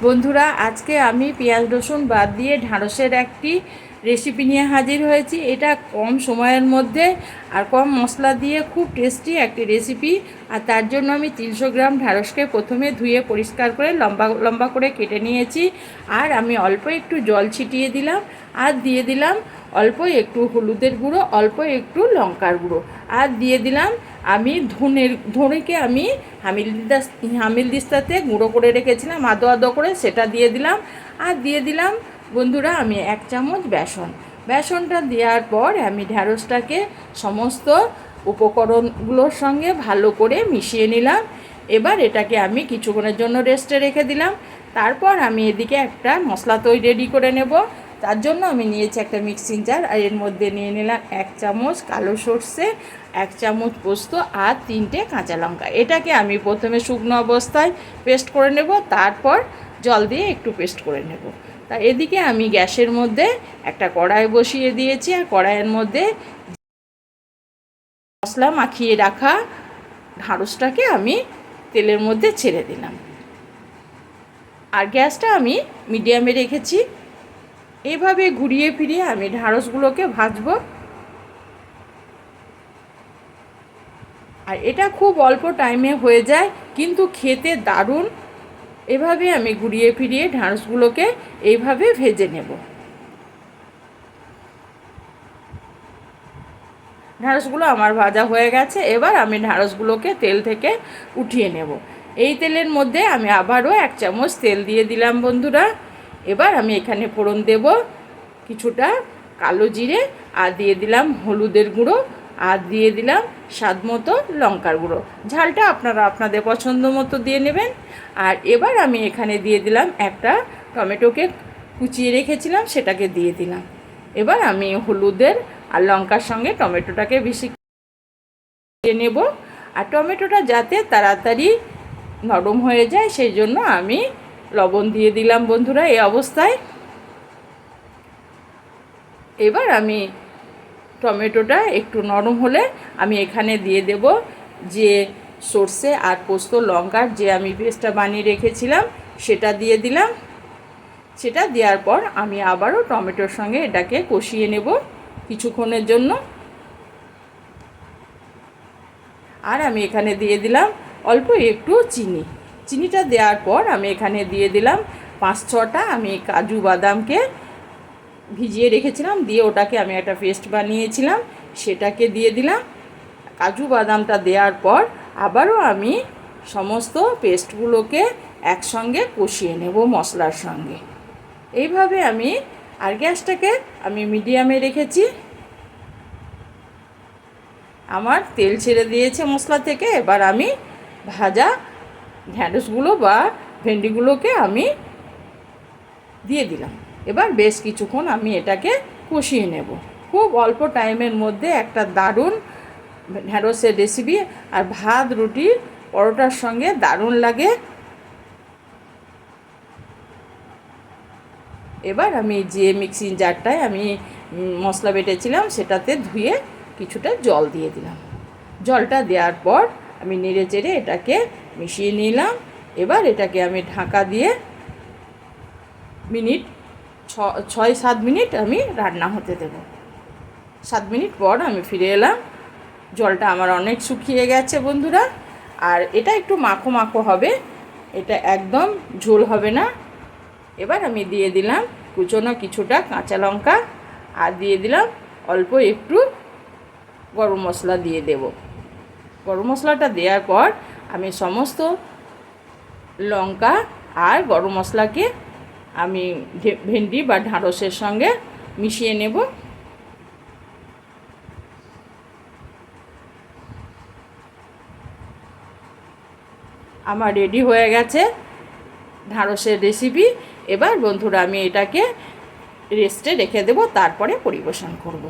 বন্ধুরা, আজকে আমি পেঁয়াজ রসুন বাদ দিয়ে ঢ্যাঁড়সের একটি রেসিপি নিয়ে হাজির হয়েছি। এটা কম সময়ের মধ্যে আর কম মশলা দিয়ে খুব টেস্টি একটি রেসিপি। আর তার জন্য আমি 300 গ্রাম ঢ্যাঁড়সকে প্রথমে ধুয়ে পরিষ্কার করে লম্বা লম্বা করে কেটে নিয়েছি। আর আমি অল্প একটু জল ছিটিয়ে দিলাম আর দিয়ে দিলাম অল্প একটু হলুদের গুঁড়ো, অল্প একটু লঙ্কার গুঁড়ো, আর দিয়ে দিলাম আমি ধনেকে আমি হামিলদিস্তাতে গুঁড়ো করে রেখেছিলাম আদো আদো করে, সেটা দিয়ে দিলাম। আর দিয়ে দিলাম বন্ধুরা আমি 1 চামচ বেসনটা দেওয়ার পর আমি ঢ্যাঁড়সটাকে সমস্ত উপকরণগুলোর সঙ্গে ভালো করে মিশিয়ে নিলাম। এবার এটাকে আমি কিছুক্ষণের জন্য রেস্টে রেখে দিলাম। তারপর আমি এদিকে একটা মশলা তৈরি রেডি করে নেব। তার জন্য আমি নিয়েছি একটা মিক্সিং জার, আর এর মধ্যে নিয়ে নিলাম 1 চামচ কালো সর্ষে, 1 চামচ পোস্ত আর 3টে কাঁচা লঙ্কা। এটাকে আমি প্রথমে শুকনো অবস্থায় পেস্ট করে নেব, তারপর জল দিয়ে একটু পেস্ট করে নেব। তা এদিকে আমি গ্যাসের মধ্যে একটা কড়াই বসিয়ে দিয়েছি, আর কড়াইয়ের মধ্যে মশলা মাখিয়ে রাখা ঢ্যাঁড়সটাকে আমি তেলের মধ্যে ছেড়ে দিলাম। আর গ্যাসটা আমি মিডিয়ামে রেখেছি। এভাবে ঘুরিয়ে ফিরিয়ে আমি ঢ্যাঁড়সগুলোকে ভাজবো। আর এটা খুব অল্প টাইমে হয়ে যায়, কিন্তু খেতে দারুণ। এভাবে আমি ঘুরিয়ে ফিরিয়ে ঢ্যাঁড়সগুলোকে এইভাবে ভেজে নেব। ঢ্যাঁড়সগুলো আমার ভাজা হয়ে গেছে। এবার আমি ঢ্যাঁড়সগুলোকে তেল থেকে উঠিয়ে নেব। এই তেলের মধ্যে আমি আবারও 1 চামচ তেল দিয়ে দিলাম বন্ধুরা। এবার আমি এখানে ফোড়ন দেব কিছুটা কালো জিরে, আর দিয়ে দিলাম হলুদের গুঁড়ো, আর দিয়ে দিলাম স্বাদ মতো লঙ্কার গুঁড়ো। ঝালটা আপনারা আপনাদের পছন্দ মতো দিয়ে নেবেন। আর এবার আমি এখানে দিয়ে দিলাম একটা টমেটোকে কুচিয়ে রেখেছিলাম, সেটাকে দিয়ে দিলাম। এবার আমি হলুদের আর লঙ্কার সঙ্গে টমেটোটাকে বেশি দিয়ে নেব। আর টমেটোটা যাতে তাড়াতাড়ি নরম হয়ে যায় সেই জন্য আমি লবণ দিয়ে দিলাম বন্ধুরা এই অবস্থায়। এবার আমি টমেটোটা একটু নরম হলে আমি এখানে দিয়ে দেব যে সর্ষে আর পোস্ত লঙ্কার যে আমি পেস্টটা বানিয়ে রেখেছিলাম সেটা দিয়ে দিলাম। সেটা দেওয়ার পর আমি আবারও টমেটোর সঙ্গে এটাকে কষিয়ে নেব কিছুক্ষণের জন্য। আর আমি এখানে দিয়ে দিলাম অল্প একটু চিনিটা দেওয়ার পর আমি এখানে দিয়ে দিলাম 5-6টা আমি কাজু বাদামকে ভিজিয়ে রেখেছিলাম, দিয়ে ওটাকে আমি একটা পেস্ট বানিয়েছিলাম সেটাকে দিয়ে দিলাম। কাজু বাদামটা দেওয়ার পর আবারও আমি সমস্ত পেস্টগুলোকে একসঙ্গে কষিয়ে নেব মশলার সঙ্গে। এইভাবে আমি আর গ্যাসটাকে আমি মিডিয়ামে রেখেছি। আমার তেল ছেড়ে দিয়েছে মশলা থেকে। এবার আমি ভাজা ঢ্যাঁড়সগুলো বা ভেন্ডিগুলোকে আমি দিয়ে দিলাম। এবার বেশ কিছুক্ষণ আমি এটাকে কষিয়ে নেব। খুব অল্প টাইমের মধ্যে একটা দারুণ ঢ্যাঁড়সের রেসিপি, আর ভাত রুটি পরোটার সঙ্গে দারুণ লাগে। এবার আমি যে মিক্সিং জারটায় আমি মশলা বেটেছিলাম সেটাতে ধুয়ে কিছুটা জল দিয়ে দিলাম। জলটা দেওয়ার পর আমি নেড়ে চেড়ে এটাকে মিশিয়ে নিলাম। এবার এটাকে আমি ঢাকা দিয়ে 6-7 মিনিট আমি রান্না হতে দেব। 7 মিনিট পর আমি ফিরে এলাম। জলটা আমার অনেক শুকিয়ে গেছে বন্ধুরা। আর এটা একটু মাখো মাখো হবে, এটা একদম ঝোল হবে না। এবার আমি দিয়ে দিলাম কুচনো কিছুটা কাঁচা লঙ্কা, আর দিয়ে দিলাম অল্প একটু গরম মশলা দিয়ে দেব। গরম মশলাটা দেওয়ার পর আমি সমস্ত লঙ্কা আর গরম মশলাকে আমি ভেন্ডি বা ঢ্যাঁড়সের সঙ্গে মিশিয়ে নেব। আমার রেডি হয়ে গেছে ঢ্যাঁড়সের রেসিপি। এবার বন্ধুরা আমি এটাকে রেস্টে রেখে দেব, তারপরে পরিবেশন করব।